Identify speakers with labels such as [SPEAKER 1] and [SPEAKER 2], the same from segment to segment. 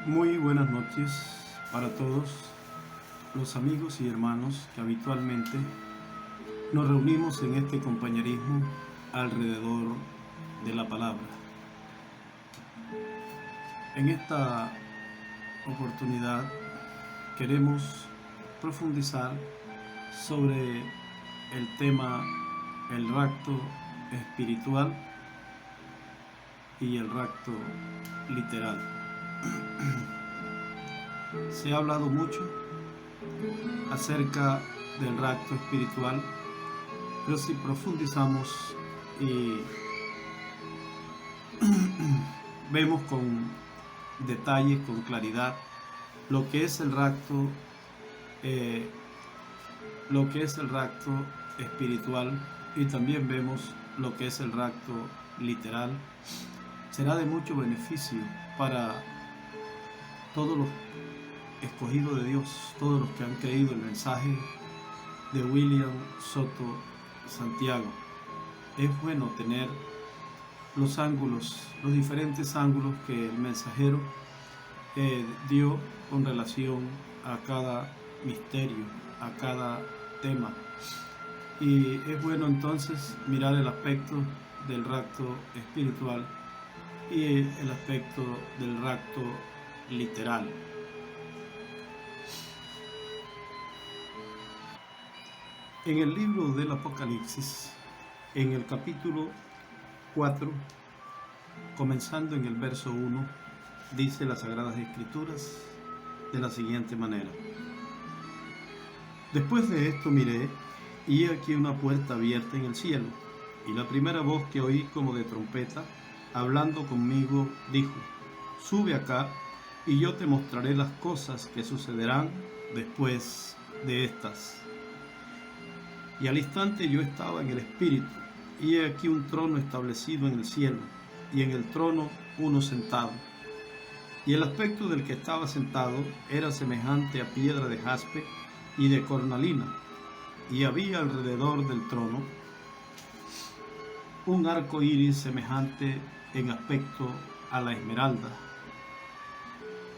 [SPEAKER 1] Muy buenas noches para todos los amigos y hermanos que habitualmente nos reunimos en este compañerismo alrededor de la palabra. En esta oportunidad queremos profundizar sobre el tema el rapto espiritual y el rapto literal. Se ha hablado mucho acerca del rapto espiritual, pero si profundizamos y vemos con detalle, con claridad, lo que es el rapto espiritual, y también vemos lo que es el rapto literal, será de mucho beneficio para todos los escogidos de Dios, todos los que han creído el mensaje de William Soto Santiago. Es bueno tener los ángulos, los diferentes ángulos que el mensajero dio con relación a cada misterio, a cada tema. Y es bueno entonces mirar el aspecto del rapto espiritual y el aspecto del rapto literal. En el libro del Apocalipsis, en el capítulo 4, comenzando en el verso 1, dice las Sagradas Escrituras de la siguiente manera: Después de esto miré, y he aquí una puerta abierta en el cielo, y la primera voz que oí como de trompeta, hablando conmigo, dijo: Sube acá, y yo te mostraré las cosas que sucederán después de estas. Y al instante yo estaba en el Espíritu, y he aquí un trono establecido en el cielo, y en el trono uno sentado. Y el aspecto del que estaba sentado era semejante a piedra de jaspe y de cornalina, y había alrededor del trono un arco iris semejante en aspecto a la esmeralda.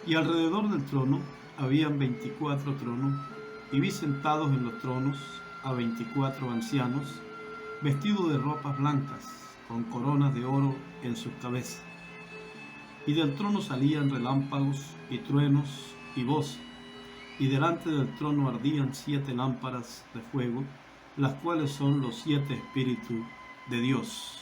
[SPEAKER 1] Y alrededor del trono habían 24 tronos, y vi sentados en los tronos a 24 ancianos, vestidos de ropas blancas, con coronas de oro en sus cabezas. Y del trono salían relámpagos y truenos y voces, y delante del trono ardían 7 lámparas de fuego, las cuales son los 7 espíritus de Dios.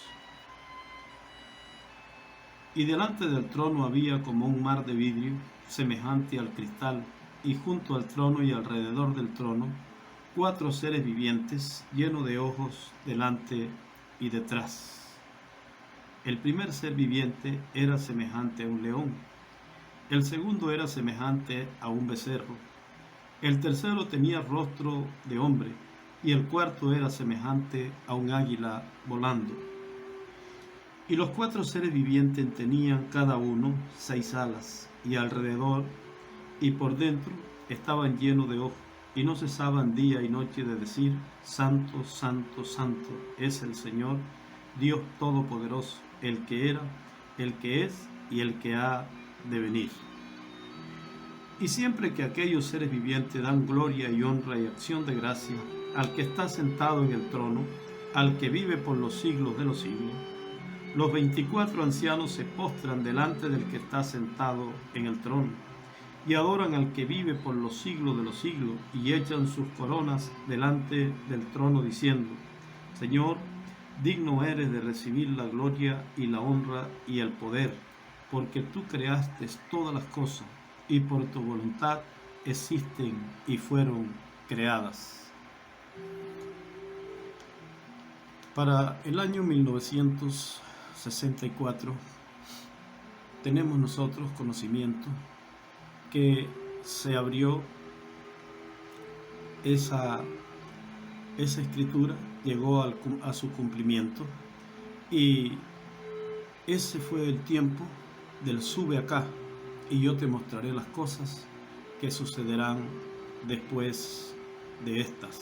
[SPEAKER 1] Y delante del trono había como un mar de vidrio, semejante al cristal, y junto al trono y alrededor del trono 4 seres vivientes, llenos de ojos delante y detrás. El primer ser viviente era semejante a un león, el segundo era semejante a un becerro, el tercero tenía rostro de hombre, y el cuarto era semejante a un águila volando. Y los 4 seres vivientes tenían cada uno 6 alas, y alrededor y por dentro estaban llenos de ojos, y no cesaban día y noche de decir: Santo, Santo, Santo es el Señor, Dios Todopoderoso, el que era, el que es y el que ha de venir. Y siempre que aquellos seres vivientes dan gloria y honra y acción de gracia al que está sentado en el trono, al que vive por los siglos de los siglos, los 24 ancianos se postran delante del que está sentado en el trono, y adoran al que vive por los siglos de los siglos, y echan sus coronas delante del trono, diciendo: Señor, digno eres de recibir la gloria y la honra y el poder, porque tú creaste todas las cosas, y por tu voluntad existen y fueron creadas. Para el año 1964 tenemos nosotros conocimiento que se abrió esa escritura, llegó a su cumplimiento, y ese fue el tiempo del sube acá y yo te mostraré las cosas que sucederán después de estas.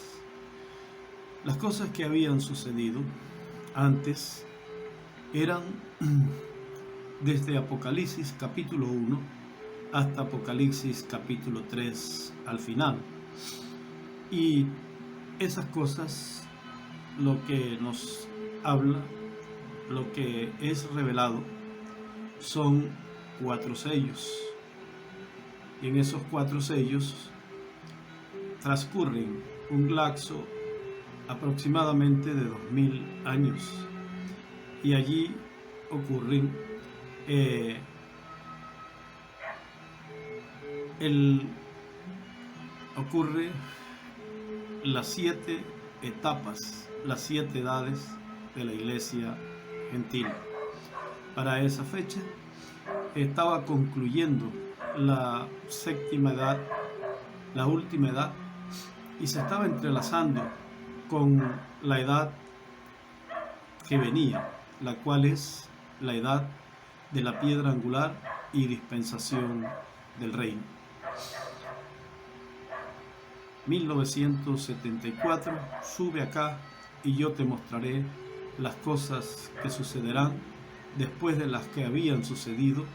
[SPEAKER 1] Las cosas que habían sucedido antes eran desde Apocalipsis capítulo 1 hasta Apocalipsis capítulo 3 al final. Y esas cosas, lo que nos habla, lo que es revelado, son 4 sellos. Y en esos 4 sellos transcurren un lapso aproximadamente de 2000 años. Y allí ocurren ocurre las 7 etapas, las 7 edades de la iglesia gentil. Para esa fecha estaba concluyendo la 7ª edad, la última edad, y se estaba entrelazando con la edad que venía, la cual es la edad de la piedra angular y dispensación del reino. 1974, sube acá y yo te mostraré las cosas que sucederán después de las que habían sucedido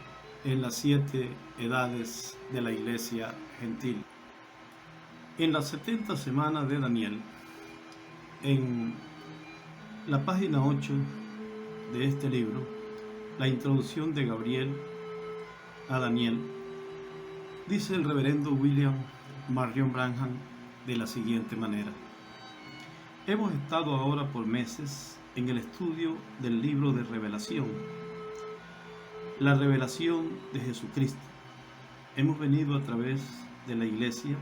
[SPEAKER 1] en las 7 edades de la iglesia gentil. En las 70 semanas de Daniel, en la página 8 de este libro, la introducción de Gabriel a Daniel, dice el reverendo William Marion Branham de la siguiente manera: hemos estado ahora por meses en el estudio del libro de Revelación, la revelación de Jesucristo. Hemos venido a través de la iglesia.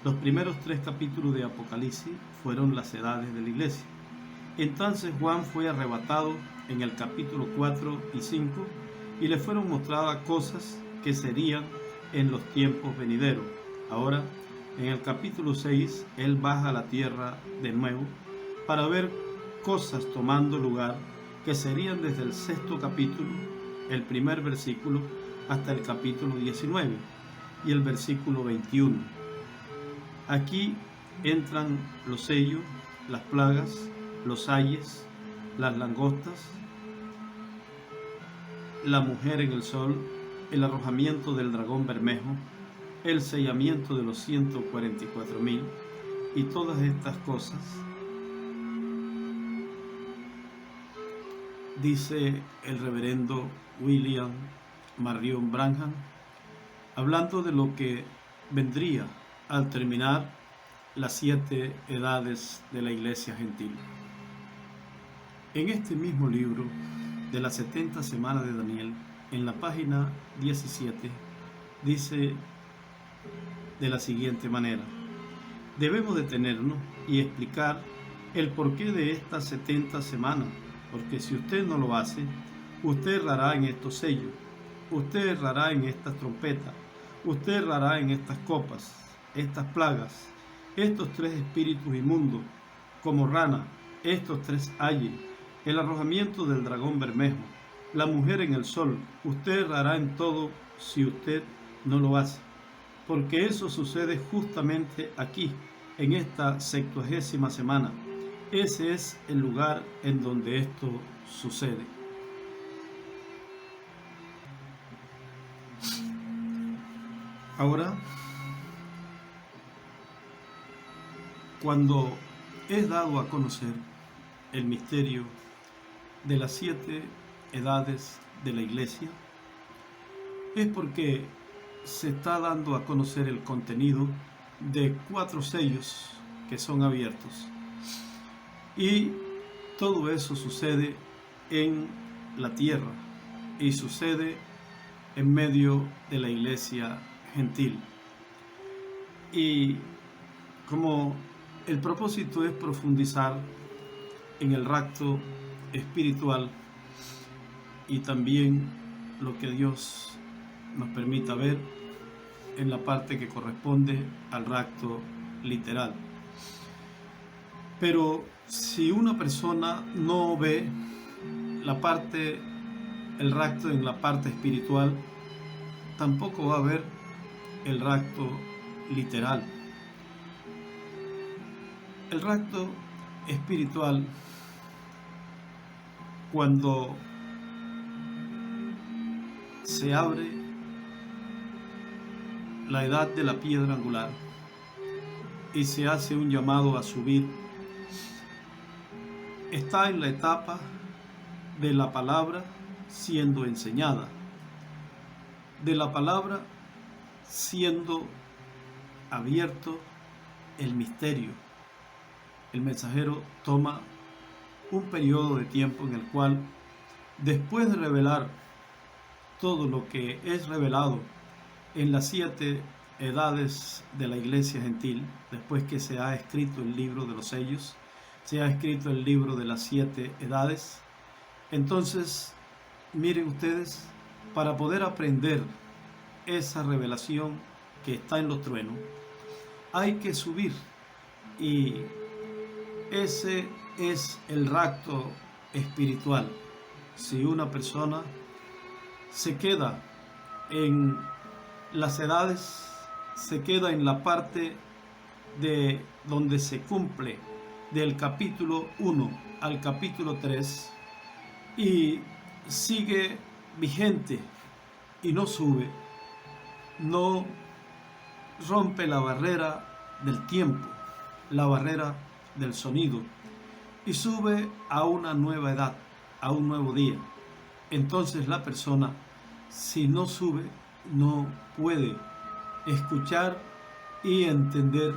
[SPEAKER 1] Los primeros 3 capítulos de Apocalipsis fueron las edades de la iglesia. Entonces Juan fue arrebatado en el capítulo 4 y 5 y le fueron mostradas cosas que serían en los tiempos venideros. Ahora, en el capítulo 6, él baja a la tierra de nuevo para ver cosas tomando lugar que serían desde el 6º capítulo, el primer versículo, hasta el capítulo 19 y el versículo 21. Aquí entran los sellos, las plagas, los ayes, las langostas, la mujer en el sol, el arrojamiento del dragón bermejo, el sellamiento de los 144.000 y todas estas cosas. Dice el reverendo William Marion Branham, hablando de lo que vendría al terminar las 7 edades de la iglesia gentil. En este mismo libro de las 70 semanas de Daniel, en la página 17, dice de la siguiente manera: debemos detenernos y explicar el porqué de estas 70 semanas, porque si usted no lo hace, usted errará en estos sellos, usted errará en estas trompetas, usted errará en estas copas, estas plagas, estos 3 espíritus inmundos, como rana, estos 3 ayes, el arrojamiento del dragón bermejo, la mujer en el sol. Usted errará en todo si usted no lo hace, porque eso sucede justamente aquí, en esta 70ª semana. Ese es el lugar en donde esto sucede. Ahora, cuando es dado a conocer el misterio de las 7 edades de la iglesia, es porque se está dando a conocer el contenido de 4 sellos que son abiertos. Y todo eso sucede en la tierra y sucede en medio de la iglesia gentil. Y como el propósito es profundizar en el rapto espiritual y también lo que Dios nos permita ver en la parte que corresponde al rapto literal. Pero si una persona no ve el rapto en la parte espiritual, tampoco va a ver el rapto literal. El rapto espiritual, cuando se abre la edad de la piedra angular y se hace un llamado a subir, está en la etapa de la palabra siendo enseñada, de la palabra siendo abierto el misterio. El mensajero toma un periodo de tiempo en el cual, después de revelar todo lo que es revelado en las 7 edades de la iglesia gentil, después que se ha escrito el libro de los sellos, se ha escrito el libro de las 7 edades, entonces, miren ustedes, para poder aprender esa revelación que está en los truenos, hay que subir, y ese es el rapto espiritual. Si una persona se queda en las edades, se queda en la parte de donde se cumple del capítulo 1 al capítulo 3 y sigue vigente y no sube, no rompe la barrera del tiempo, la barrera del sonido, y sube a una nueva edad, a un nuevo día. Entonces la persona, si no sube, no puede escuchar y entender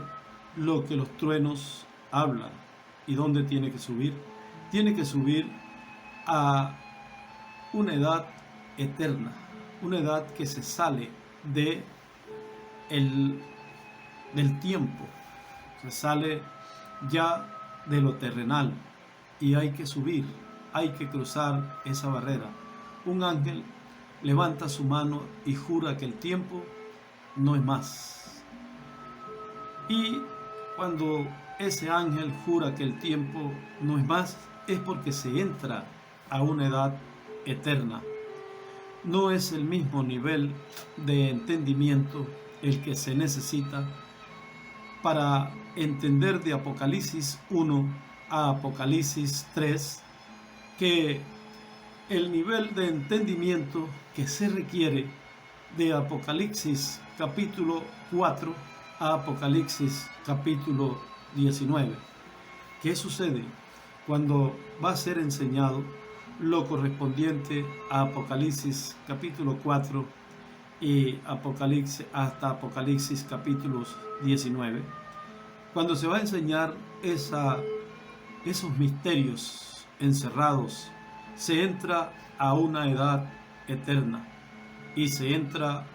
[SPEAKER 1] lo que los truenos hablan. ¿Y dónde tiene que subir? Tiene que subir a una edad eterna, una edad que se sale del tiempo, se sale ya de lo terrenal, y hay que subir, hay que cruzar esa barrera. Un ángel levanta su mano y jura que el tiempo no es más. Y cuando ese ángel jura que el tiempo no es más, es porque se entra a una edad eterna. No es el mismo nivel de entendimiento el que se necesita para entender de Apocalipsis 1 a Apocalipsis 3, que el nivel de entendimiento que se requiere de Apocalipsis capítulo 4 a Apocalipsis capítulo 19. ¿Qué sucede cuando va a ser enseñado lo correspondiente a Apocalipsis capítulo 4 y Apocalipsis hasta Apocalipsis capítulos 19? Cuando se va a enseñar esos misterios encerrados, se entra a una edad eterna, y se entra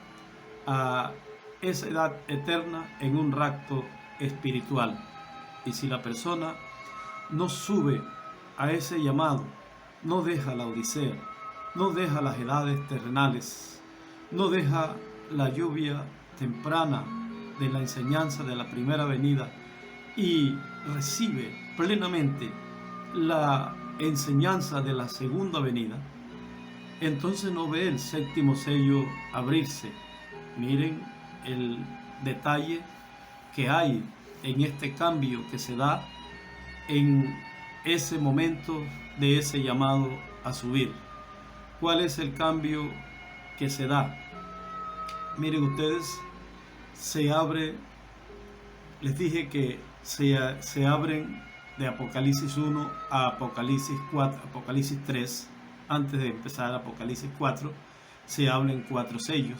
[SPEAKER 1] a esa edad eterna en un rapto espiritual. Y si la persona no sube a ese llamado, no deja la odisea, no deja las edades terrenales, no deja la lluvia temprana de la enseñanza de la primera venida y recibe plenamente la enseñanza de la segunda venida, entonces no ve el séptimo sello abrirse. Miren el detalle que hay en este cambio que se da en ese momento de ese llamado a subir. ¿Cuál es el cambio que se da? Miren ustedes, se abre, les dije que se abren de Apocalipsis 1 a Apocalipsis 4, Apocalipsis 3, antes de empezar Apocalipsis 4, se abren 4 sellos.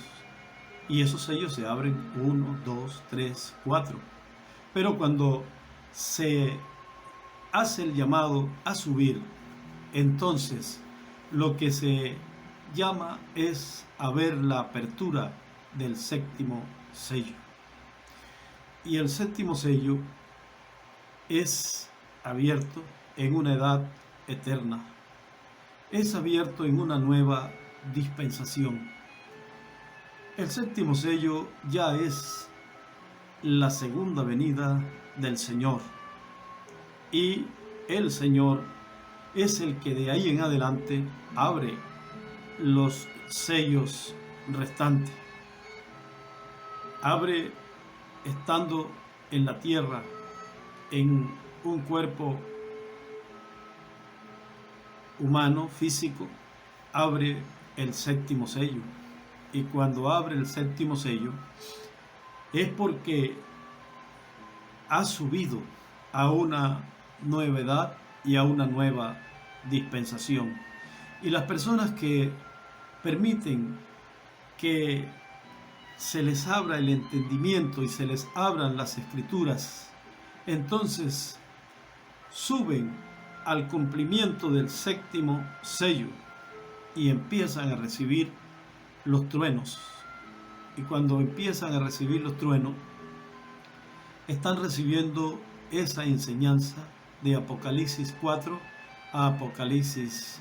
[SPEAKER 1] Y esos sellos se abren 1, 2, 3, 4. Pero cuando se hace el llamado a subir, entonces lo que se llama es a ver la apertura del séptimo sello. Y el séptimo sello es abierto en una edad eterna, es abierto en una nueva dispensación. El séptimo sello ya es la segunda venida del Señor, y el Señor es el que de ahí en adelante abre los sellos restantes. Abre estando en la tierra, en un cuerpo humano, físico, abre el séptimo sello. Y cuando abre el séptimo sello, es porque ha subido a una nueva edad y a una nueva dispensación. Y las personas que permiten que se les abra el entendimiento y se les abran las escrituras, entonces suben al cumplimiento del séptimo sello y empiezan a recibir los truenos. Y cuando empiezan a recibir los truenos, están recibiendo esa enseñanza de Apocalipsis 4 a Apocalipsis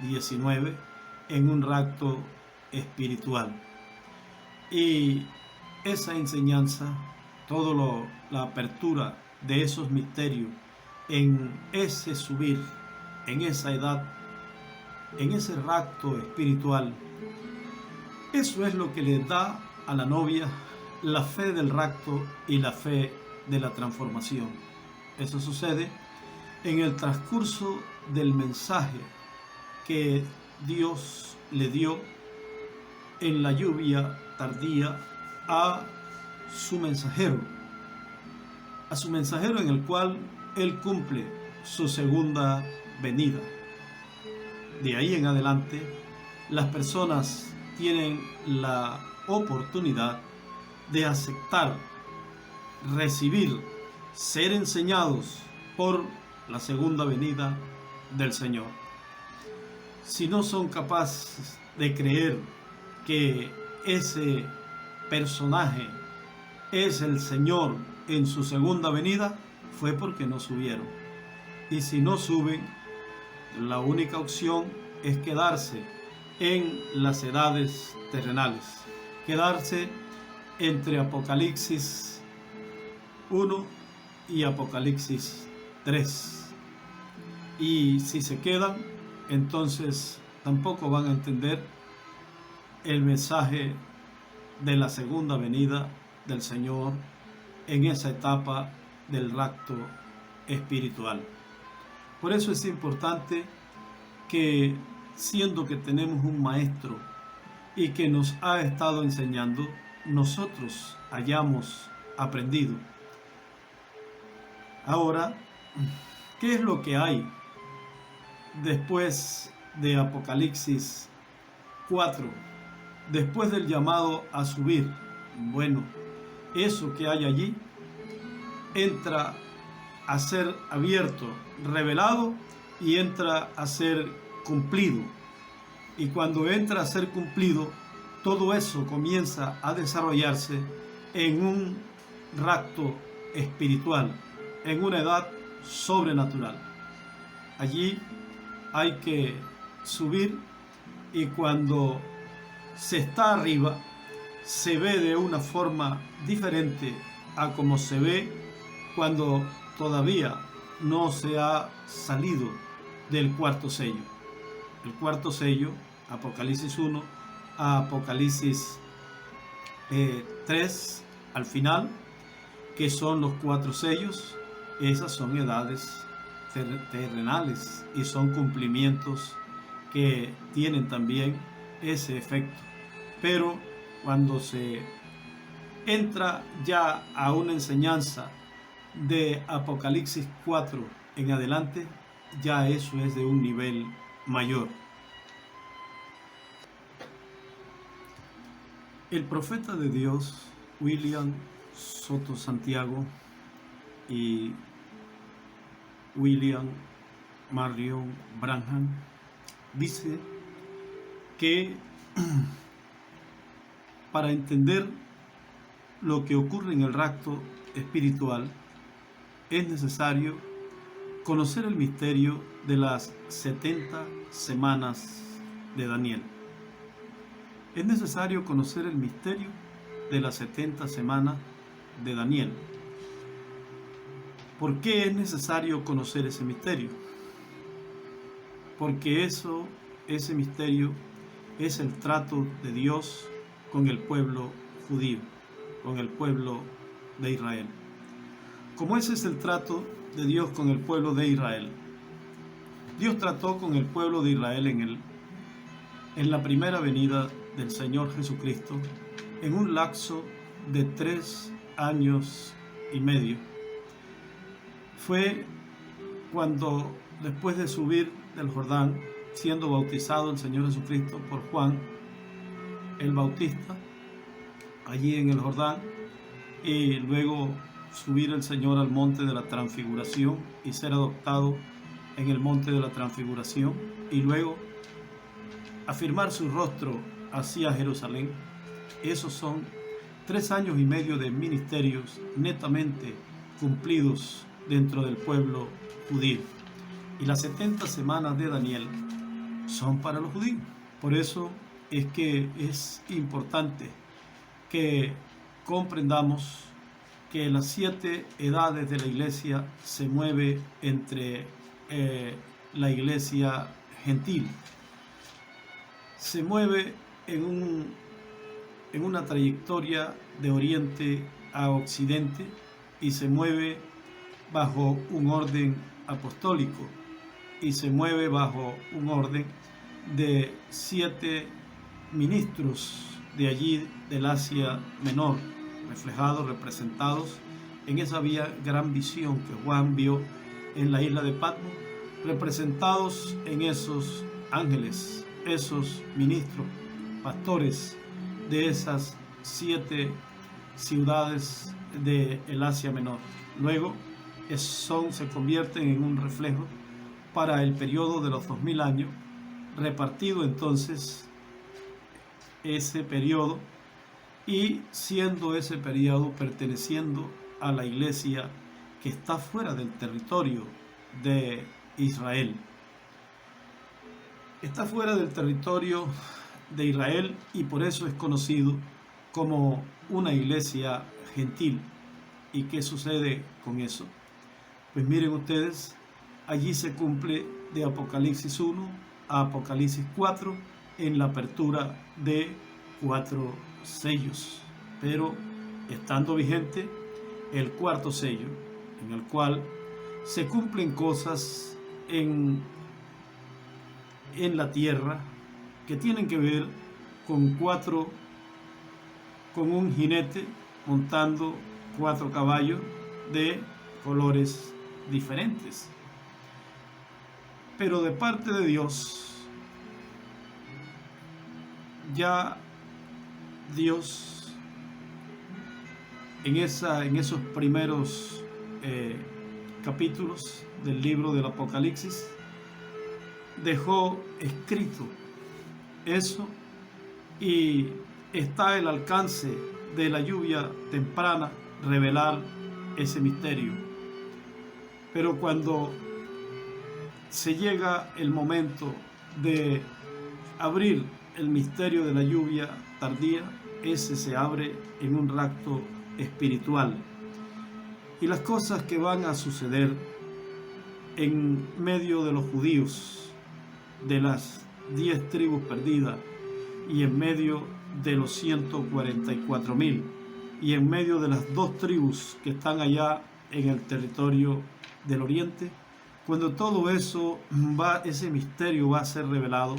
[SPEAKER 1] 19 en un rapto espiritual. Y esa enseñanza, la apertura de esos misterios en ese subir, en esa edad, en ese rapto espiritual, eso es lo que le da a la novia la fe del rapto y la fe de la transformación. Eso sucede en el transcurso del mensaje que Dios le dio en la lluvia tardía a su mensajero en el cual Él cumple su segunda venida. De ahí en adelante, las personas tienen la oportunidad de aceptar, recibir, ser enseñados por la segunda venida del Señor. Si no son capaces de creer que ese personaje es el Señor en su segunda venida, fue porque no subieron. Y si no suben, la única opción es quedarse en las edades terrenales, quedarse entre Apocalipsis 1 y Apocalipsis 3. Y si se quedan, entonces tampoco van a entender el mensaje de la segunda venida del Señor en esa etapa del rapto espiritual. Por eso es importante que, siendo que tenemos un maestro y que nos ha estado enseñando, nosotros hayamos aprendido. Ahora, ¿qué es lo que hay después de Apocalipsis 4? Después del llamado a subir. Bueno, eso que hay allí entra a ser abierto, revelado, y entra a ser cumplido. Y cuando entra a ser cumplido, todo eso comienza a desarrollarse en un rapto espiritual, en una edad sobrenatural. Allí hay que subir, y cuando se está arriba, se ve de una forma diferente a como se ve cuando todavía no se ha salido del cuarto sello. El cuarto sello, Apocalipsis 1 a Apocalipsis 3 al final, que son los 4 sellos, esas son edades terrenales y son cumplimientos que tienen también ese efecto. Pero cuando se entra ya a una enseñanza de Apocalipsis 4 en adelante, ya eso es de un nivel mayor. El profeta de Dios, William Soto Santiago y William Marion Branham, dice que para entender lo que ocurre en el rapto espiritual es necesario conocer el misterio de las 70 semanas de Daniel. Es necesario conocer el misterio de las 70 semanas de Daniel. ¿Por qué es necesario conocer ese misterio? Porque ese misterio es el trato de Dios con el pueblo judío, con el pueblo de Israel. Como ese es el trato de Dios con el pueblo de Israel, Dios trató con el pueblo de Israel en la primera venida del Señor Jesucristo en un lapso de 3 años y medio. Fue cuando, después de subir del Jordán, siendo bautizado el Señor Jesucristo por Juan el Bautista, allí en el Jordán, y luego subir el Señor al monte de la transfiguración y ser adoptado en el monte de la transfiguración, y luego afirmar su rostro hacia Jerusalén. Esos son 3 años y medio de ministerios netamente cumplidos dentro del pueblo judío. Y las 70 semanas de Daniel son para los judíos. Por eso es que es importante que comprendamos que las 7 edades de la iglesia se mueve entre la iglesia gentil. Se mueve en una trayectoria de oriente a occidente y se mueve bajo un orden apostólico y se mueve bajo un orden de 7 ministros de allí del Asia Menor, reflejados, representados en esa gran visión que Juan vio en la isla de Patmos, representados en esos ángeles, esos ministros, pastores de esas 7 ciudades del Asia Menor. Luego se convierten en un reflejo para el periodo de los 2000 años, repartido entonces ese periodo, y siendo ese periodo perteneciendo a la iglesia que está fuera del territorio de Israel. Está fuera del territorio de Israel y por eso es conocido como una iglesia gentil. ¿Y qué sucede con eso? Pues miren ustedes, allí se cumple de Apocalipsis 1 a Apocalipsis 4 en la apertura de 4 sellos, pero estando vigente el 4º sello, en el cual se cumplen cosas en la tierra que tienen que ver con un jinete montando 4 caballos de colores diferentes. Pero de parte de Dios, ya Dios en esos primeros capítulos del libro del Apocalipsis dejó escrito eso, y está el alcance de la lluvia temprana revelar ese misterio. Pero cuando se llega el momento de abrir el misterio de la lluvia tardía, ese se abre en un rapto espiritual. Y las cosas que van a suceder en medio de los judíos, de las 10 tribus perdidas, y en medio de los 144,000, y en medio de las 2 tribus que están allá en el territorio del oriente, cuando todo eso ese misterio va a ser revelado,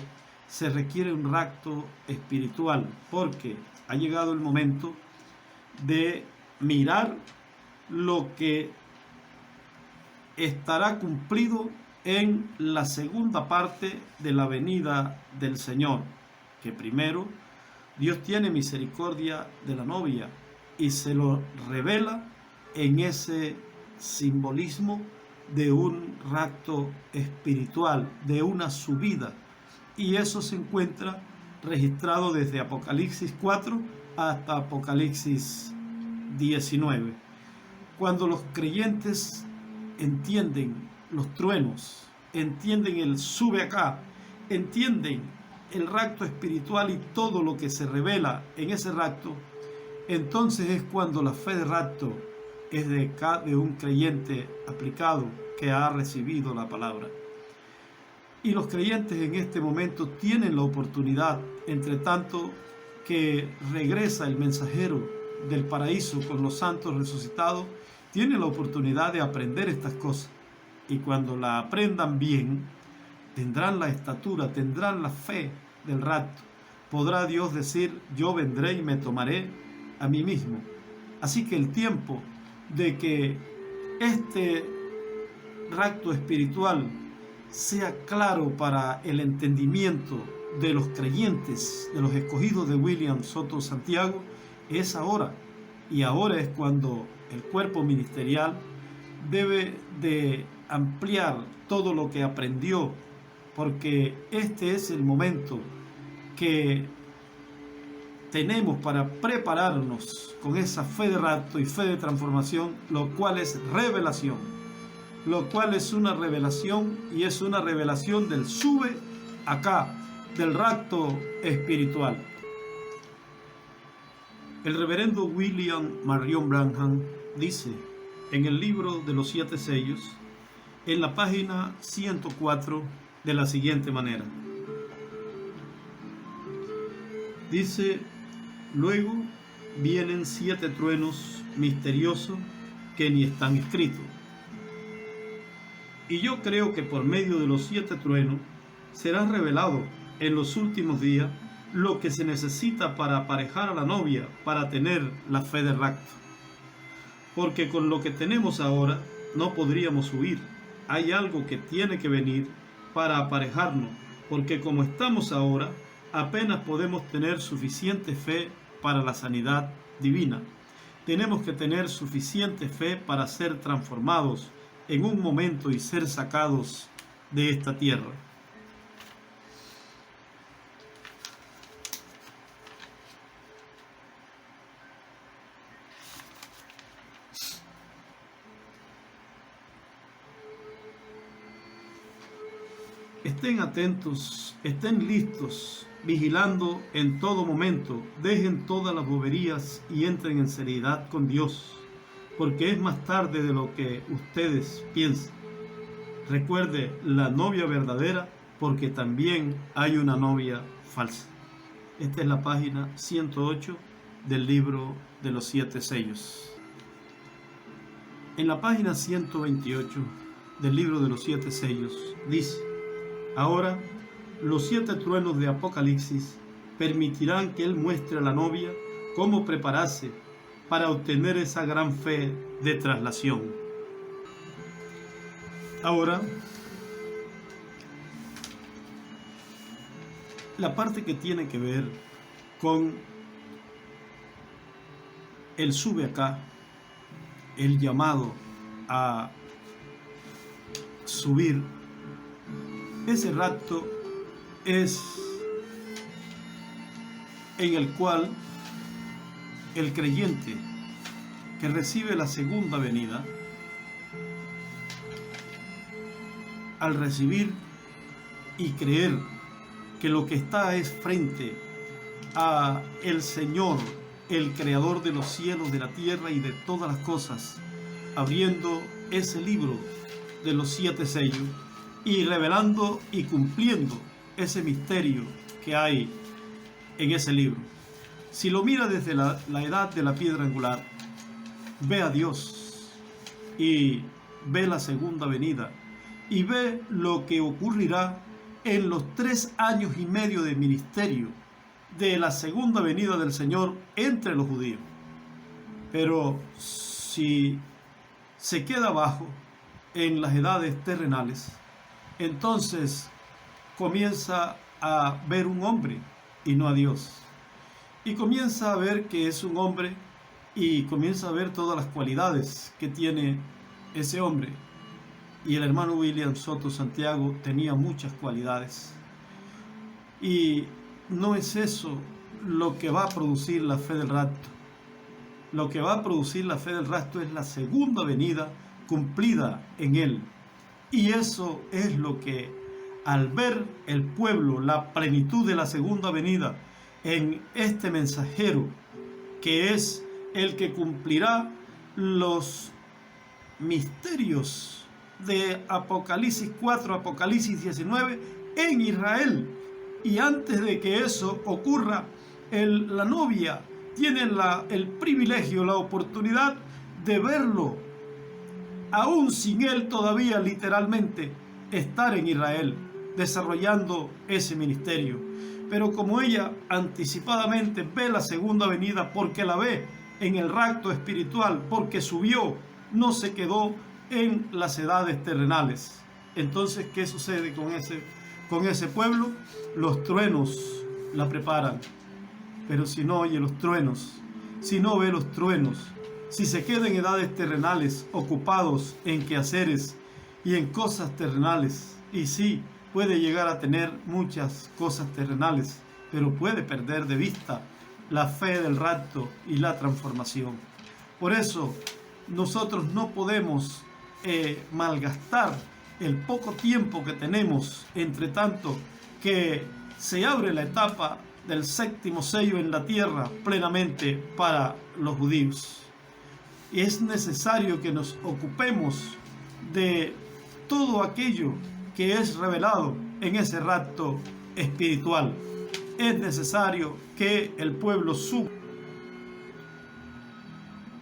[SPEAKER 1] se requiere un rapto espiritual, porque ha llegado el momento de mirar lo que estará cumplido en la segunda parte de la venida del Señor, que primero Dios tiene misericordia de la novia y se lo revela en ese simbolismo de un rapto espiritual, de una subida, y eso se encuentra registrado desde Apocalipsis 4 hasta Apocalipsis 19. Cuando los creyentes entienden los truenos, entienden el sube acá, entienden el rapto espiritual y todo lo que se revela en ese rapto, entonces es cuando la fe de rapto es de un creyente aplicado que ha recibido la palabra. Y los creyentes en este momento tienen la oportunidad, entre tanto que regresa el mensajero del paraíso con los santos resucitados, tienen la oportunidad de aprender estas cosas. Y cuando la aprendan bien, tendrán la estatura, tendrán la fe del rapto. Podrá Dios decir: yo vendré y me tomaré a mí mismo. Así que el tiempo de que este rapto espiritual sea claro para el entendimiento de los creyentes, de los escogidos de William Soto Santiago, es ahora. Y ahora es cuando el cuerpo ministerial debe de ampliar todo lo que aprendió, porque este es el momento que tenemos para prepararnos con esa fe de rapto y fe de transformación, lo cual es revelación, lo cual es una revelación, y es una revelación del sube acá, del rapto espiritual. El reverendo William Marion Branham dice en el libro de los 7 sellos, en la página 104, de la siguiente manera. Dice: luego vienen 7 truenos misteriosos que ni están escritos. Y yo creo que por medio de los 7 truenos será revelado en los últimos días lo que se necesita para aparejar a la novia, para tener la fe de rapto. Porque con lo que tenemos ahora no podríamos huir. Hay algo que tiene que venir para aparejarnos, porque como estamos ahora, apenas podemos tener suficiente fe para la sanidad divina. Tenemos que tener suficiente fe para ser transformados en un momento y ser sacados de esta tierra. Estén atentos, estén listos, vigilando en todo momento, dejen todas las boberías y entren en seriedad con Dios, porque es más tarde de lo que ustedes piensan. Recuerde la novia verdadera, porque también hay una novia falsa. Esta es la página 108 del libro de los 7 sellos. En la página 128 del libro de los 7 sellos dice: ahora, los 7 truenos de Apocalipsis permitirán que Él muestre a la novia cómo prepararse para obtener esa gran fe de traslación. Ahora, la parte que tiene que ver con el sube acá, el llamado a subir, ese rapto es en el cual el creyente que recibe la segunda venida, al recibir y creer que lo que está es frente a el Señor, el creador de los cielos, de la tierra y de todas las cosas, abriendo ese libro de los 7 sellos y revelando y cumpliendo ese misterio que hay en ese libro. Si lo mira desde la edad de la piedra angular, ve a Dios y ve la segunda venida y ve lo que ocurrirá en los 3 años y medio de ministerio de la segunda venida del Señor entre los judíos. Pero si se queda abajo en las edades terrenales, entonces comienza a ver un hombre y no a Dios. Y comienza a ver que es un hombre y comienza a ver todas las cualidades que tiene ese hombre. Y el hermano William Soto Santiago tenía muchas cualidades. Y no es eso lo que va a producir la fe del rapto. Lo que va a producir la fe del rapto es la segunda venida cumplida en él. Y eso es lo que, al ver el pueblo la plenitud de la segunda venida en este mensajero, que es el que cumplirá los misterios de Apocalipsis 4, Apocalipsis 19 en Israel. Y antes de que eso ocurra, la novia tiene el privilegio, la oportunidad de verlo, aún sin él todavía literalmente estar en Israel, desarrollando ese ministerio. Pero como ella anticipadamente ve la segunda venida, porque la ve en el rapto espiritual, porque subió, no se quedó en las edades terrenales. Entonces, ¿qué sucede con ese pueblo? Los truenos la preparan. Pero si no oye los truenos, si no ve los truenos, si se queda en edades terrenales, ocupados en quehaceres y en cosas terrenales, y sí, puede llegar a tener muchas cosas terrenales, pero puede perder de vista la fe del rapto y la transformación. Por eso, nosotros no podemos malgastar el poco tiempo que tenemos, entre tanto que se abre la etapa del séptimo sello en la tierra plenamente para los judíos. Y es necesario que nos ocupemos de todo aquello que es revelado en ese rapto espiritual. Es necesario que el pueblo suba.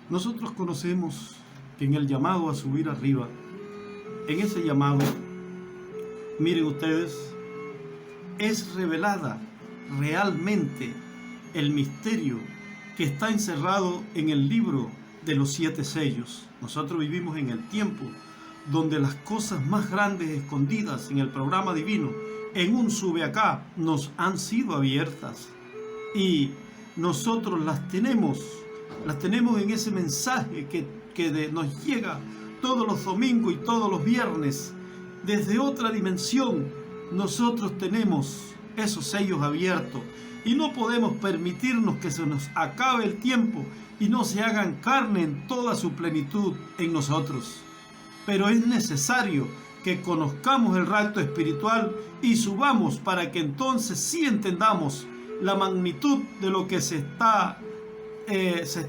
[SPEAKER 1] Nosotros conocemos que en el llamado a subir arriba, en ese llamado, miren ustedes, es revelada realmente el misterio que está encerrado en el libro de los 7 sellos. Nosotros vivimos en el tiempo donde las cosas más grandes escondidas en el programa divino, en un sube acá, nos han sido abiertas y nosotros las tenemos en ese mensaje que nos llega todos los domingos y todos los viernes. Desde otra dimensión nosotros tenemos esos sellos abiertos y no podemos permitirnos que se nos acabe el tiempo y no se hagan carne en toda su plenitud en nosotros. Pero es necesario que conozcamos el rapto espiritual y subamos para que entonces sí entendamos la magnitud de lo que se está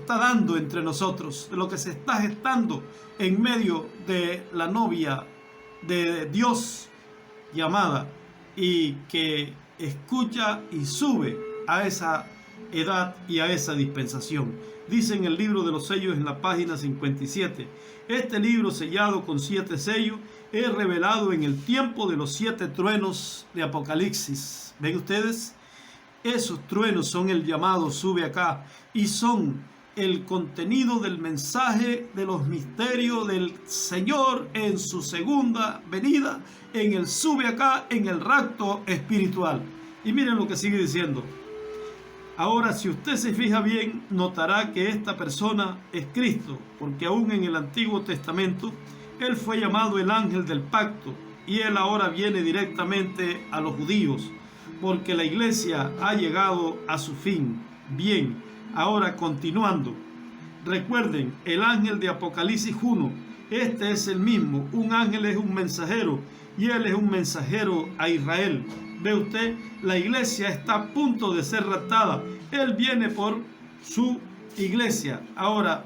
[SPEAKER 1] dando entre nosotros, de lo que se está gestando en medio de la novia de Dios llamada, y que escucha y sube a esa edad y a esa dispensación. Dice en el libro de los sellos, en la página 57, este libro sellado con 7 sellos es revelado en el tiempo de los 7 truenos de Apocalipsis. ¿Ven ustedes? Esos truenos son el llamado sube acá y son el contenido del mensaje de los misterios del Señor en su segunda venida, en el sube acá, en el rapto espiritual. Y miren lo que sigue diciendo. Ahora, si usted se fija bien, notará que esta persona es Cristo, porque aún en el Antiguo Testamento, Él fue llamado el ángel del pacto, y Él ahora viene directamente a los judíos, porque la iglesia ha llegado a su fin. Bien, ahora continuando. Recuerden, el ángel de Apocalipsis 1, este es el mismo. Un ángel es un mensajero, y Él es un mensajero a Israel. Ve usted, la iglesia está a punto de ser raptada. Él viene por su iglesia. Ahora,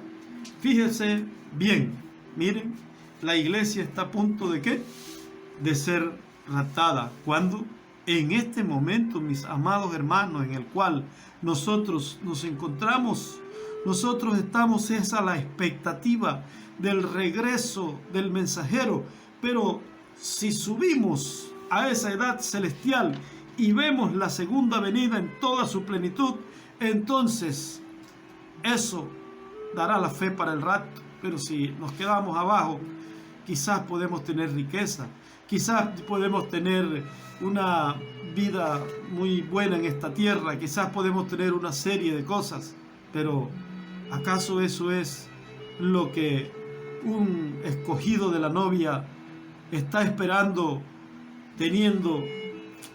[SPEAKER 1] fíjese bien, miren, la iglesia está a punto de ¿qué? De ser raptada. ¿Cuándo? En este momento, mis amados hermanos, en el cual nosotros nos encontramos. Nosotros estamos a la expectativa del regreso del mensajero. Pero si subimos a esa edad celestial y vemos la segunda venida en toda su plenitud, entonces eso dará la fe para el rapto. Pero si nos quedamos abajo, quizás podemos tener riqueza, quizás podemos tener una vida muy buena en esta tierra, quizás podemos tener una serie de cosas, pero ¿acaso eso es lo que un escogido de la novia está esperando, teniendo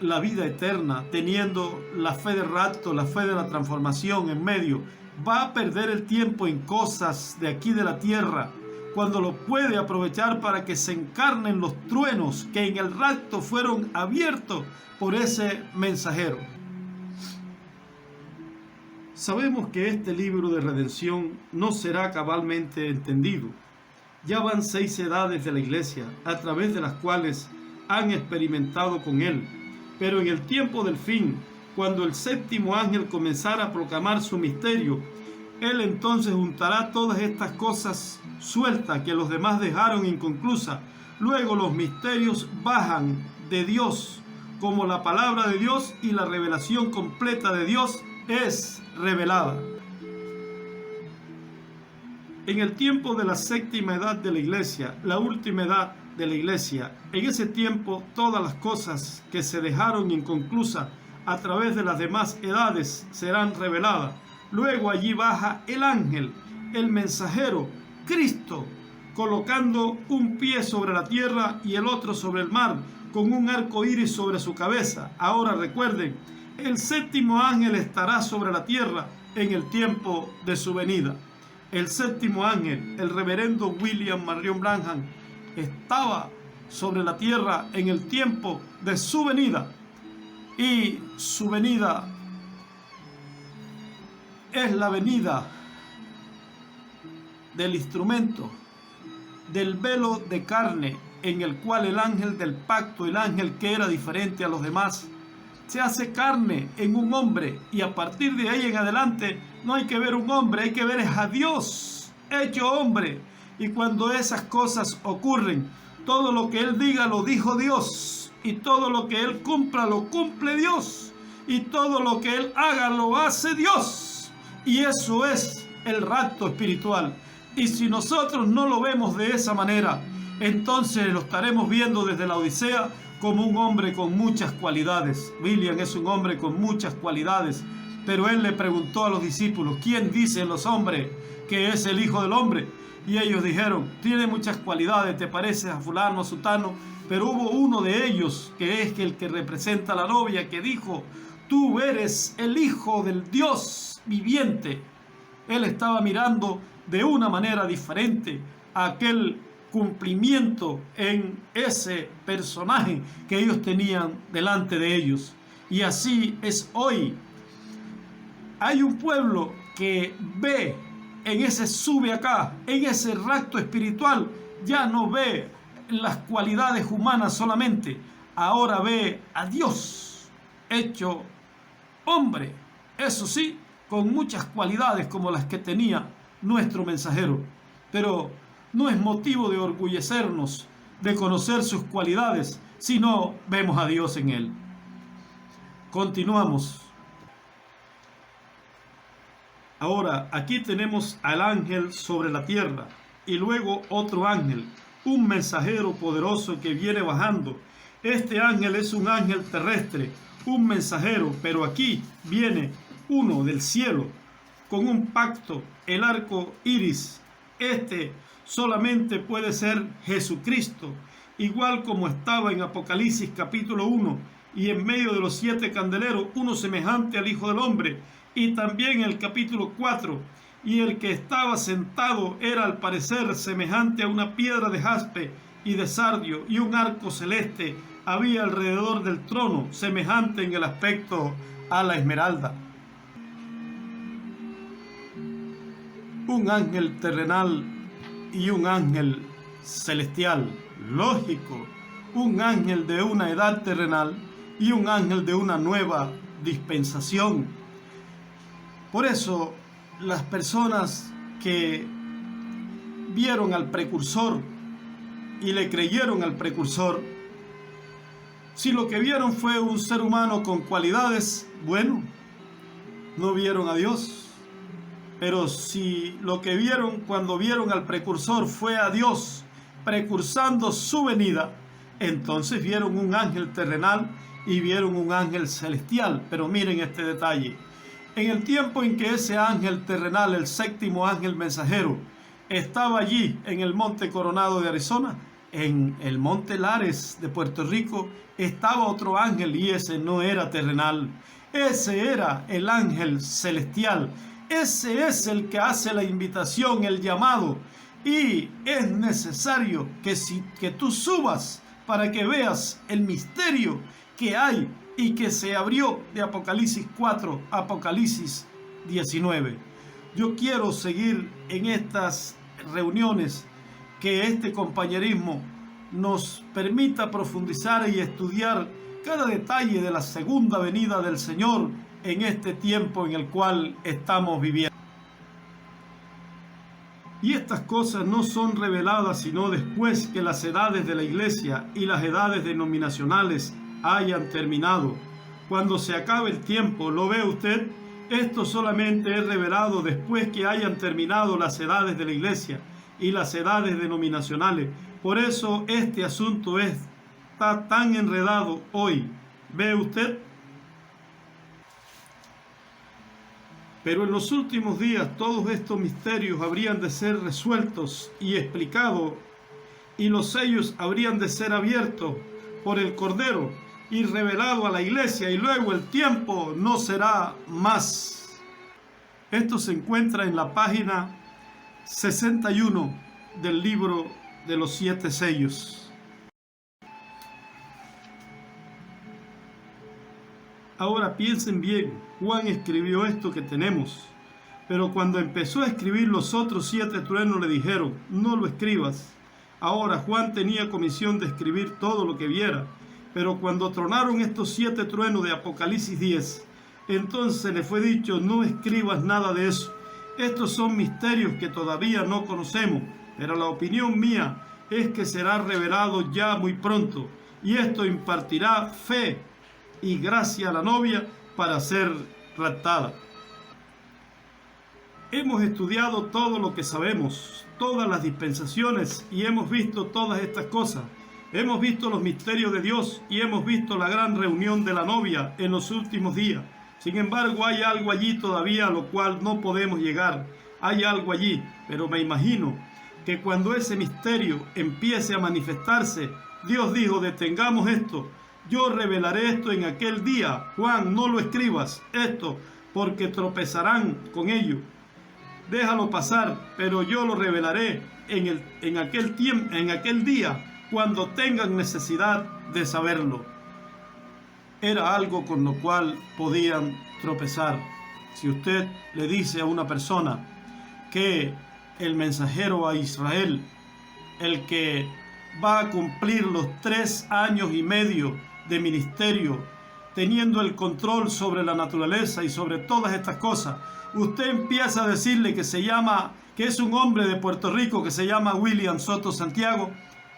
[SPEAKER 1] la vida eterna, teniendo la fe del rapto, la fe de la transformación en medio? Va a perder el tiempo en cosas de aquí de la tierra, cuando lo puede aprovechar para que se encarnen los truenos que en el rapto fueron abiertos por ese mensajero. Sabemos que este libro de redención no será cabalmente entendido. Ya van 6 edades de la iglesia, a través de las cuales han experimentado con él. Pero en el tiempo del fin, cuando el séptimo ángel comenzara a proclamar su misterio, él entonces juntará todas estas cosas sueltas que los demás dejaron inconclusas. Luego los misterios bajan de Dios, como la palabra de Dios, y la revelación completa de Dios es revelada. En el tiempo de la séptima edad de la iglesia, la última edad de la iglesia, en ese tiempo todas las cosas que se dejaron inconclusas a través de las demás edades serán reveladas. Luego allí baja el ángel, el mensajero, Cristo, colocando un pie sobre la tierra y el otro sobre el mar, con un arco iris sobre su cabeza. Ahora recuerden, el séptimo ángel estará sobre la tierra en el tiempo de su venida. El séptimo ángel, el reverendo William Marion Branham, estaba sobre la tierra en el tiempo de su venida. Y su venida es la venida del instrumento, del velo de carne en el cual el ángel del pacto, el ángel que era diferente a los demás, se hace carne en un hombre, y a partir de ahí en adelante no hay que ver un hombre, hay que ver a Dios hecho hombre. Y cuando esas cosas ocurren, todo lo que Él diga lo dijo Dios, y todo lo que Él cumpla lo cumple Dios, y todo lo que Él haga lo hace Dios. Y eso es el rapto espiritual. Y si nosotros no lo vemos de esa manera, entonces lo estaremos viendo desde la Odisea como un hombre con muchas cualidades. William es un hombre con muchas cualidades, pero él le preguntó a los discípulos: ¿quién dicen los hombres que es el Hijo del Hombre? Y ellos dijeron: tiene muchas cualidades, te pareces a fulano, a sutano. Pero hubo uno de ellos, que es el que representa a la novia, que dijo: tú eres el Hijo del Dios viviente. Él estaba mirando de una manera diferente a aquel cumplimiento en ese personaje que ellos tenían delante de ellos. Y así es hoy. Hay un pueblo que ve en ese sube acá, en ese rapto espiritual, ya no ve las cualidades humanas solamente, ahora ve a Dios hecho hombre, eso sí, con muchas cualidades como las que tenía nuestro mensajero. Pero no es motivo de orgullecernos de conocer sus cualidades si no vemos a Dios en él. Continuamos. Ahora, aquí tenemos al ángel sobre la tierra y luego otro ángel, un mensajero poderoso que viene bajando. Este ángel es un ángel terrestre, un mensajero, pero aquí viene uno del cielo con un pacto, el arco iris. Este solamente puede ser Jesucristo, igual como estaba en Apocalipsis capítulo 1, y en medio de los 7 candeleros, uno semejante al Hijo del Hombre, y también en el capítulo 4, y el que estaba sentado era al parecer semejante a una piedra de jaspe y de sardio, y un arco celeste había alrededor del trono, semejante en el aspecto a la esmeralda. Un ángel terrenal y un ángel celestial, lógico, un ángel de una edad terrenal y un ángel de una nueva dispensación. Por eso las personas que vieron al precursor y le creyeron al precursor, si lo que vieron fue un ser humano con cualidades, bueno, no vieron a Dios. Pero si lo que vieron cuando vieron al precursor fue a Dios precursando su venida, entonces vieron un ángel terrenal y vieron un ángel celestial. Pero miren este detalle. En el tiempo en que ese ángel terrenal, el séptimo ángel mensajero, estaba allí en el Monte Coronado de Arizona, en el Monte Lares de Puerto Rico, estaba otro ángel, y ese no era terrenal. Ese era el ángel celestial. Ese es el que hace la invitación, el llamado. Y es necesario que tú subas para que veas el misterio que hay y que se abrió de Apocalipsis 4 a Apocalipsis 19. Yo quiero seguir en estas reuniones, que este compañerismo nos permita profundizar y estudiar cada detalle de la segunda venida del Señor en este tiempo en el cual estamos viviendo. Y estas cosas no son reveladas sino después que las edades de la iglesia y las edades denominacionales hayan terminado. Cuando se acabe el tiempo, ¿lo ve usted? Esto solamente es revelado después que hayan terminado las edades de la iglesia y las edades denominacionales. Por eso este asunto está tan enredado hoy. ¿Ve usted? Pero en los últimos días todos estos misterios habrían de ser resueltos y explicados, y los sellos habrían de ser abiertos por el Cordero y revelado a la iglesia, y luego el tiempo no será más. Esto se encuentra en la página 61 del libro de los 7 sellos. Ahora piensen bien, Juan escribió esto que tenemos, pero cuando empezó a escribir los otros 7 truenos le dijeron, no lo escribas. Ahora Juan tenía comisión de escribir todo lo que viera, pero cuando tronaron estos 7 truenos de Apocalipsis 10, entonces le fue dicho, no escribas nada de eso. Estos son misterios que todavía no conocemos, pero la opinión mía es que será revelado ya muy pronto, y esto impartirá fe y gracia a la novia para ser raptada. Hemos estudiado todo lo que sabemos, todas las dispensaciones, y hemos visto todas estas cosas. Hemos visto los misterios de Dios y hemos visto la gran reunión de la novia en los últimos días. Sin embargo, hay algo allí todavía a lo cual no podemos llegar. Hay algo allí, pero me imagino que cuando ese misterio empiece a manifestarse, Dios dijo, detengamos esto. Yo revelaré esto en aquel día. Juan, no lo escribas esto, porque tropezarán con ello. Déjalo pasar, pero yo lo revelaré en aquel día, cuando tengan necesidad de saberlo. Era algo con lo cual podían tropezar. Si usted le dice a una persona que el mensajero a Israel, el que va a cumplir los 3 años y medio de ministerio, teniendo el control sobre la naturaleza y sobre todas estas cosas, usted empieza a decirle que es un hombre de Puerto Rico que se llama William Soto Santiago,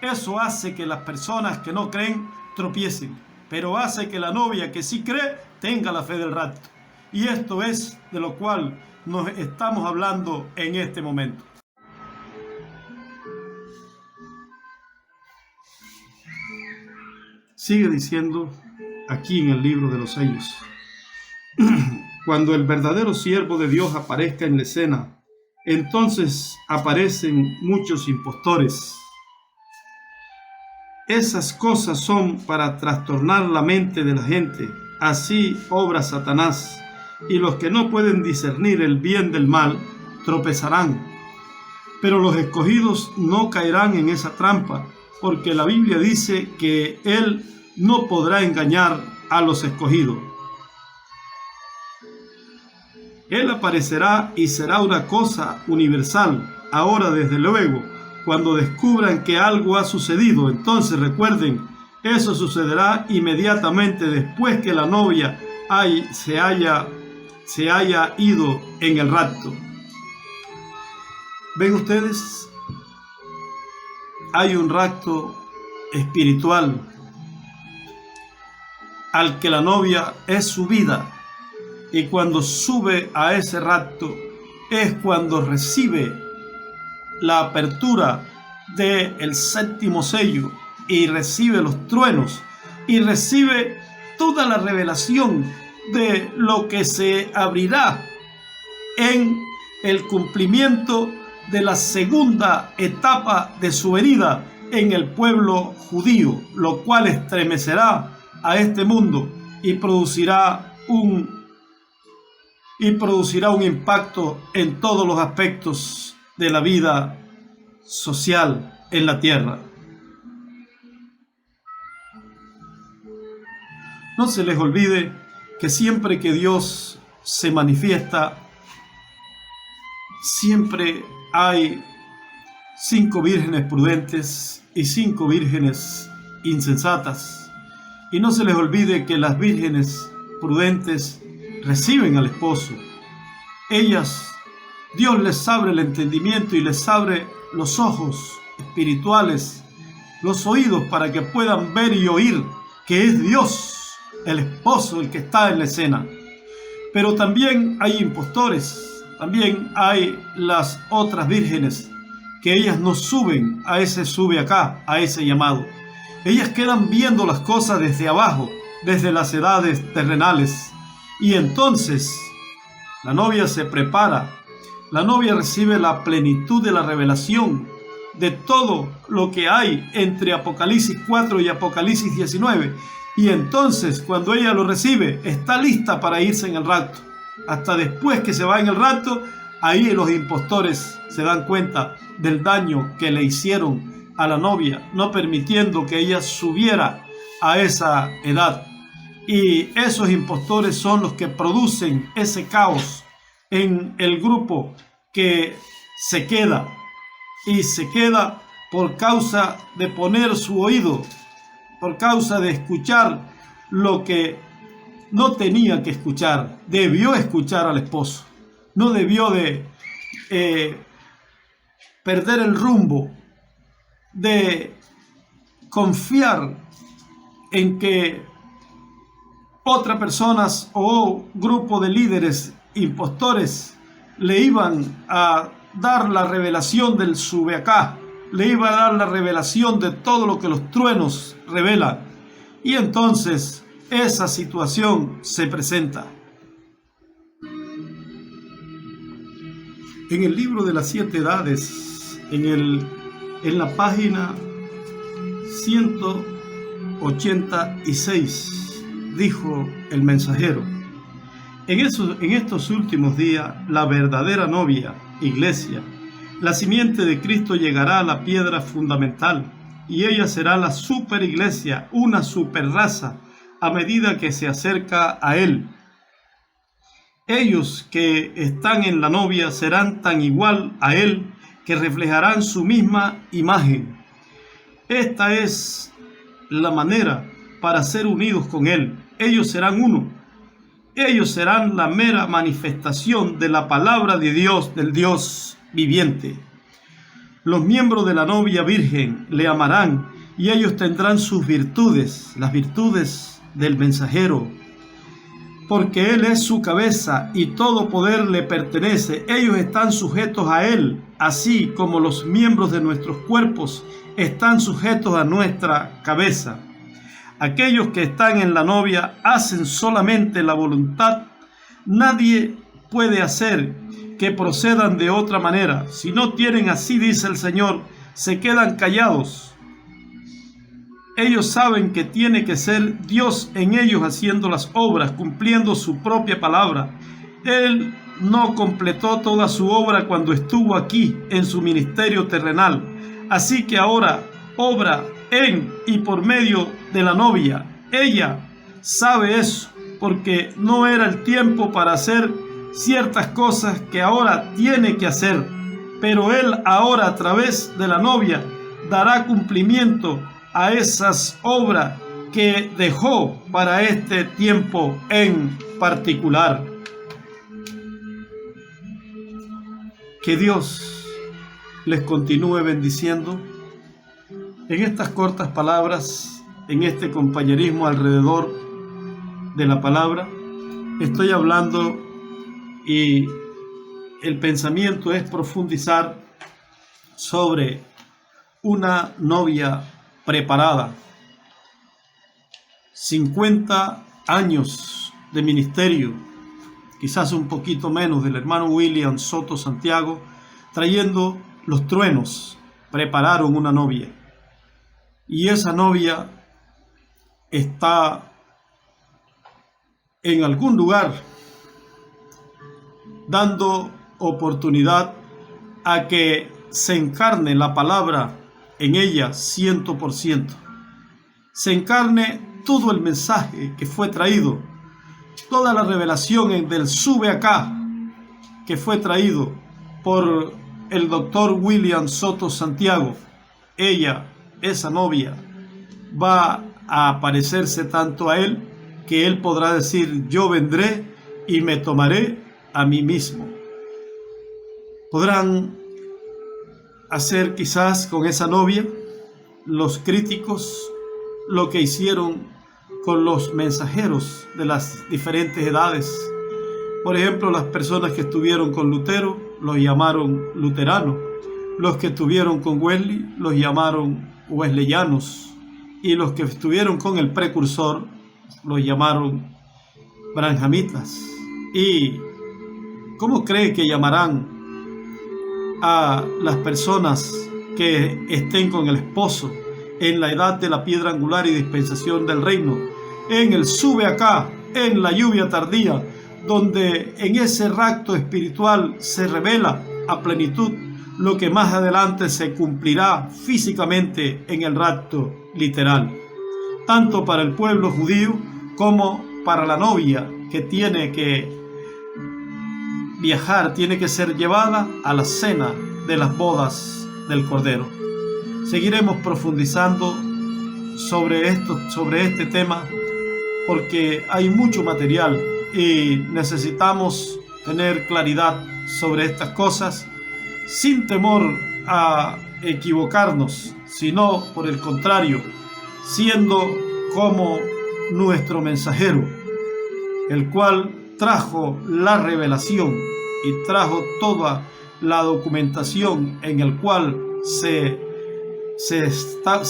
[SPEAKER 1] eso hace que las personas que no creen tropiecen, pero hace que la novia que sí cree tenga la fe del rapto. Y esto es de lo cual nos estamos hablando en este momento. Sigue diciendo aquí en el libro de los sellos. Cuando el verdadero siervo de Dios aparezca en la escena, entonces aparecen muchos impostores. Esas cosas son para trastornar la mente de la gente. Así obra Satanás, y los que no pueden discernir el bien del mal tropezarán. Pero los escogidos no caerán en esa trampa, porque la Biblia dice que Él no podrá engañar a los escogidos. Él aparecerá y será una cosa universal. Ahora, desde luego, cuando descubran que algo ha sucedido, entonces recuerden, eso sucederá inmediatamente después que la novia se haya ido en el rapto. ¿Ven ustedes? Hay un rapto espiritual al que la novia es subida, y cuando sube a ese rapto es cuando recibe la apertura del 7º sello y recibe los truenos y recibe toda la revelación de lo que se abrirá en el cumplimiento de la segunda etapa de su venida en el pueblo judío, lo cual estremecerá a este mundo y producirá un impacto en todos los aspectos de la vida social en la tierra. No se les olvide que siempre que Dios se manifiesta, siempre hay 5 vírgenes prudentes y 5 vírgenes insensatas. Y no se les olvide que las vírgenes prudentes reciben al esposo. Ellas, Dios les abre el entendimiento y les abre los ojos espirituales, los oídos, para que puedan ver y oír que es Dios, el esposo, el que está en la escena. Pero también hay impostores, también hay las otras vírgenes, que ellas no suben a ese sube acá, a ese llamado. Ellas quedan viendo las cosas desde abajo, desde las edades terrenales. Y entonces la novia se prepara, la novia recibe la plenitud de la revelación de todo lo que hay entre Apocalipsis 4 y Apocalipsis 19. Y entonces, cuando ella lo recibe, está lista para irse en el rapto. Hasta después que se va en el rapto, ahí los impostores se dan cuenta del daño que le hicieron a la novia, no permitiendo que ella subiera a esa edad. Y esos impostores son los que producen ese caos en el grupo que se queda. Y se queda por causa de poner su oído, por causa de escuchar lo que no tenía que escuchar. Debió escuchar al esposo, no debió de perder el rumbo, de confiar en que otras personas o grupo de líderes impostores le iban a dar la revelación del sube acá, le iba a dar la revelación de todo lo que los truenos revelan. Y entonces esa situación se presenta. En el libro de las 7 edades, en la página 186, dijo el mensajero: en estos últimos días, la verdadera novia, iglesia, la simiente de Cristo, llegará a la piedra fundamental, y ella será la superiglesia, una superraza, a medida que se acerca a Él. Ellos que están en la novia serán tan igual a Él que reflejarán su misma imagen. Esta es la manera para ser unidos con Él. Ellos serán uno. Ellos serán la mera manifestación de la palabra de Dios, del Dios viviente. Los miembros de la novia virgen le amarán y ellos tendrán sus virtudes, las virtudes del mensajero, porque Él es su cabeza y todo poder le pertenece. Ellos están sujetos a Él, así como los miembros de nuestros cuerpos están sujetos a nuestra cabeza. Aquellos que están en la novia hacen solamente la voluntad. Nadie puede hacer que procedan de otra manera. Si no tienen, así dice el Señor, se quedan callados. Ellos saben que tiene que ser Dios en ellos haciendo las obras, cumpliendo su propia palabra. Él no completó toda su obra cuando estuvo aquí en su ministerio terrenal. Así que ahora obra en y por medio de la novia. Ella sabe eso, porque no era el tiempo para hacer ciertas cosas que ahora tiene que hacer. Pero Él ahora, a través de la novia, dará cumplimiento a esas obras que dejó para este tiempo en particular. Que Dios les continúe bendiciendo en estas cortas palabras, en este compañerismo alrededor de la palabra. Estoy hablando y el pensamiento es profundizar sobre una novia preparada. 50 años de ministerio, quizás un poquito menos, del hermano William Soto Santiago, trayendo los truenos, prepararon una novia. Y esa novia está en algún lugar dando oportunidad a que se encarne la palabra en ella 100%. Se encarne todo el mensaje que fue traído, toda la revelación del sube acá que fue traído por el doctor William Soto Santiago. Ella, esa novia, va a parecerse tanto a él que él podrá decir: yo vendré y me tomaré a mí mismo. Podrán hacer quizás con esa novia los críticos lo que hicieron con los mensajeros de las diferentes edades, Por ejemplo, las personas que estuvieron con Lutero los llamaron luteranos, los que estuvieron con Wesley los llamaron wesleyanos, y los que estuvieron con el precursor los llamaron branhamitas. ¿Y cómo cree que llamarán a las personas que estén con el esposo en la edad de la piedra angular y dispensación del reino, en el sube acá, en la lluvia tardía, donde en ese rapto espiritual se revela a plenitud lo que más adelante se cumplirá físicamente en el rapto literal, tanto para el pueblo judío como para la novia que tiene que viajar, tiene que ser llevada a la cena de las bodas del Cordero. Seguiremos profundizando sobre este tema, porque hay mucho material y necesitamos tener claridad sobre estas cosas sin temor a equivocarnos, sino por el contrario, siendo como nuestro mensajero, el cual trajo la revelación y trajo toda la documentación en el cual se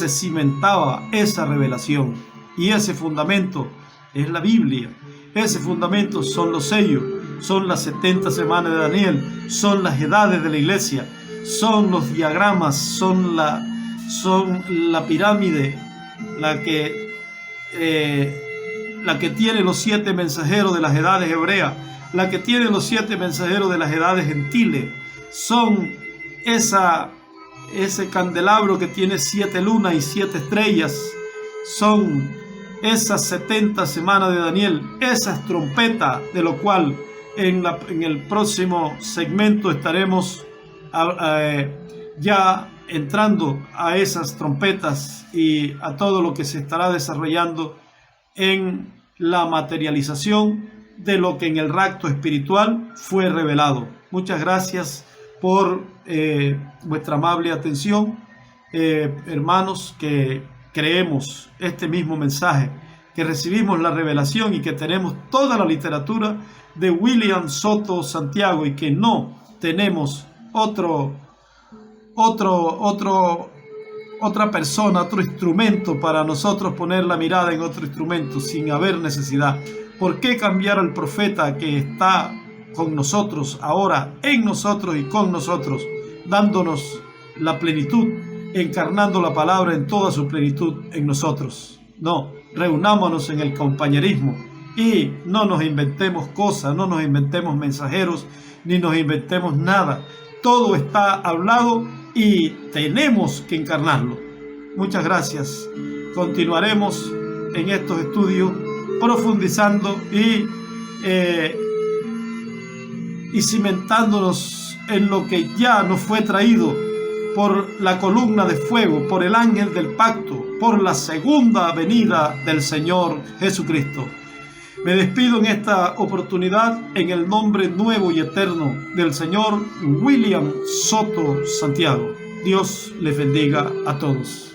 [SPEAKER 1] cimentaba esa revelación. Y ese fundamento es la Biblia. Ese fundamento son los sellos, son las 70 semanas de Daniel, son las edades de la iglesia, son los diagramas, son la pirámide, la que tiene los 7 mensajeros de las edades hebreas, la que tiene los 7 mensajeros de las edades gentiles, son ese candelabro que tiene 7 lunas y 7 estrellas, son esas 70 semanas de Daniel, esas trompetas, de lo cual en el próximo segmento estaremos ya entrando a esas trompetas y a todo lo que se estará desarrollando en la materialización de lo que en el rapto espiritual fue revelado. Muchas gracias por vuestra amable atención, hermanos, que creemos este mismo mensaje, que recibimos la revelación y que tenemos toda la literatura de William Soto Santiago, y que no tenemos otra persona, otro instrumento para nosotros poner la mirada en otro instrumento sin haber necesidad. ¿Por qué cambiar al profeta que está con nosotros ahora, en nosotros y con nosotros, dándonos la plenitud, encarnando la palabra en toda su plenitud en nosotros? No, reunámonos en el compañerismo y no nos inventemos cosas, no nos inventemos mensajeros, ni nos inventemos nada. Todo está hablado y tenemos que encarnarlo. Muchas gracias. Continuaremos en estos estudios profundizando y cimentándonos en lo que ya nos fue traído por la columna de fuego, por el ángel del pacto, por la segunda venida del Señor Jesucristo. Me despido en esta oportunidad en el nombre nuevo y eterno del Señor William Soto Santiago. Dios les bendiga a todos.